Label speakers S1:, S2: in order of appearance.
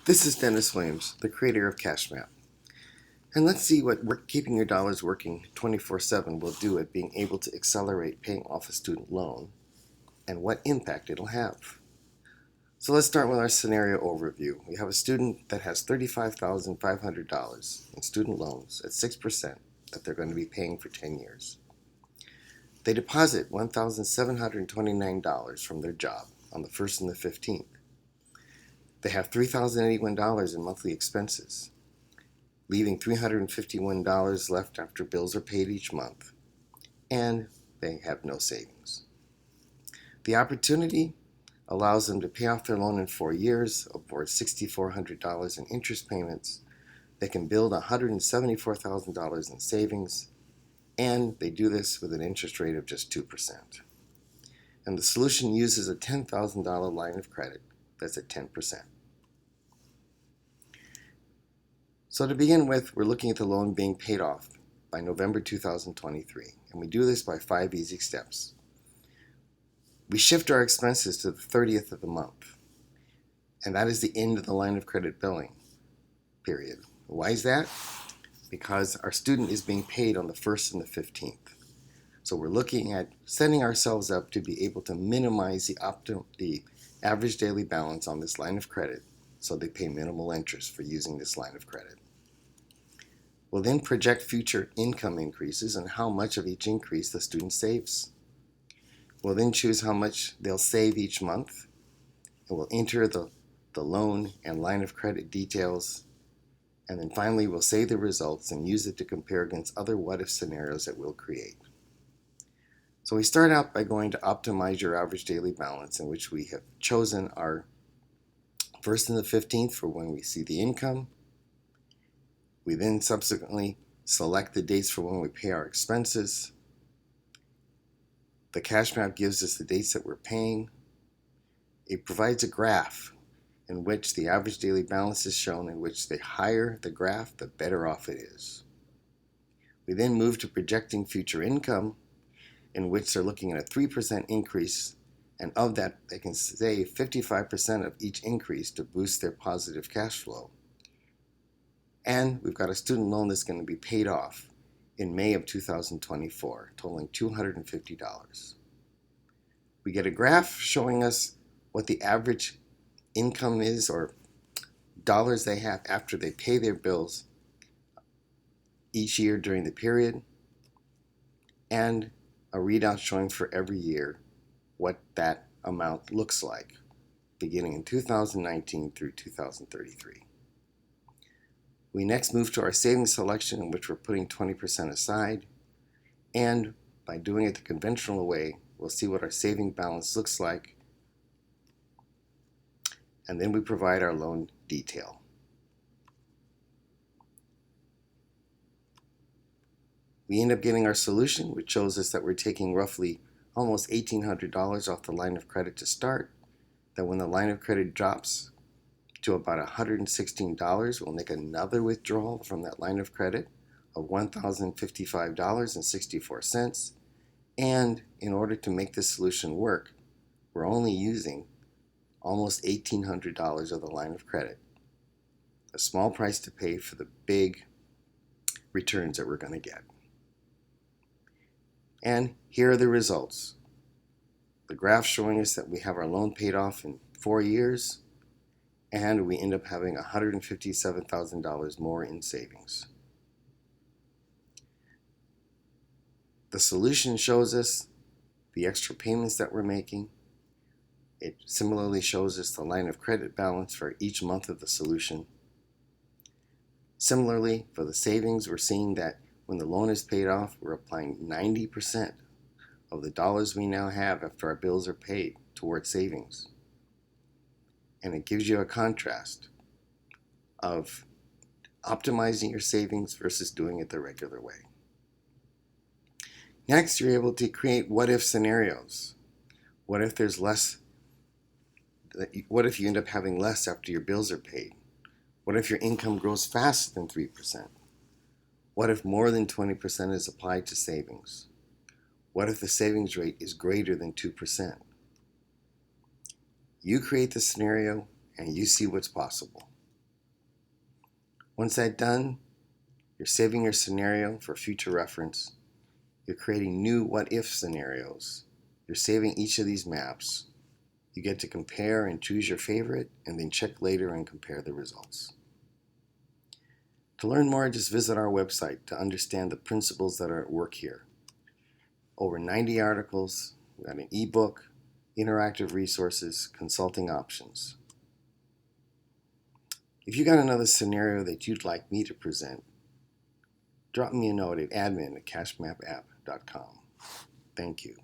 S1: This is Dennis Williams, the creator of CashMap. And let's see what keeping your dollars working 24/7 will do at being able to accelerate paying off a student loan and what impact it'll have. So let's start with our scenario overview. We have a student that has $35,500 in student loans at 6% that they're going to be paying for 10 years. They deposit $1,729 from their job on the 1st and the 15th. They have $3,081 in monthly expenses, leaving $351 left after bills are paid each month, and they have no savings. The opportunity allows them to pay off their loan in 4 years, avoid $6,400 in interest payments. They can build $174,000 in savings, and they do this with an interest rate of just 2%. And the solution uses a $10,000 line of credit that's at 10%. So to begin with, we're looking at the loan being paid off by November 2023, and we do this by 5 easy steps. We shift our expenses to the 30th of the month, and that is the end of the line of credit billing period. Why is that? Because our student is being paid on the 1st and the 15th. So we're looking at setting ourselves up to be able to minimize the average daily balance on this line of credit, so they pay minimal interest for using this line of credit. We'll then project future income increases and how much of each increase the student saves. We'll then choose how much they'll save each month, and we'll enter the loan and line of credit details, and then finally we'll save the results and use it to compare against other what-if scenarios that we'll create. So we start out by going to optimize your average daily balance, in which we have chosen our 1st and the 15th for when we see the income. We then subsequently select the dates for when we pay our expenses. The CashMap gives us the dates that we're paying. It provides a graph in which the average daily balance is shown, in which the higher the graph, the better off it is. We then move to projecting future income, in which they're looking at a 3% increase, and of that they can save 55% of each increase to boost their positive cash flow. And we've got a student loan that's going to be paid off in May of 2024, totaling $250. We get a graph showing us what the average income is, or dollars they have after they pay their bills each year during the period, and a readout showing for every year what that amount looks like, beginning in 2019 through 2033. We next move to our savings selection, in which we're putting 20% aside, and by doing it the conventional way, we'll see what our saving balance looks like, and then we provide our loan detail. We end up getting our solution, which shows us that we're taking roughly almost $1,800 off the line of credit to start, that when the line of credit drops to about $116, we'll make another withdrawal from that line of credit of $1,055.64. And in order to make this solution work, we're only using almost $1,800 of the line of credit. A small price to pay for the big returns that we're going to get. And here are the results. The graph showing us that we have our loan paid off in 4 years, and we end up having $157,000 more in savings. The solution shows us the extra payments that we're making. It similarly shows us the line of credit balance for each month of the solution. Similarly, for the savings, we're seeing that when the loan is paid off, we're applying 90% of the dollars we now have after our bills are paid towards savings. And it gives you a contrast of optimizing your savings versus doing it the regular way. Next, you're able to create what-if scenarios. What if there's less? What if you end up having less after your bills are paid? What if your income grows faster than 3%? What if more than 20% is applied to savings? What if the savings rate is greater than 2%? You create the scenario and you see what's possible. Once that's done, you're saving your scenario for future reference. You're creating new what-if scenarios. You're saving each of these maps. You get to compare and choose your favorite, and then check later and compare the results. To learn more, just visit our website to understand the principles that are at work here. Over 90 articles, we got an ebook, interactive resources, consulting options. If you got another scenario that you'd like me to present, drop me a note at admin@cashmapapp.com. Thank you.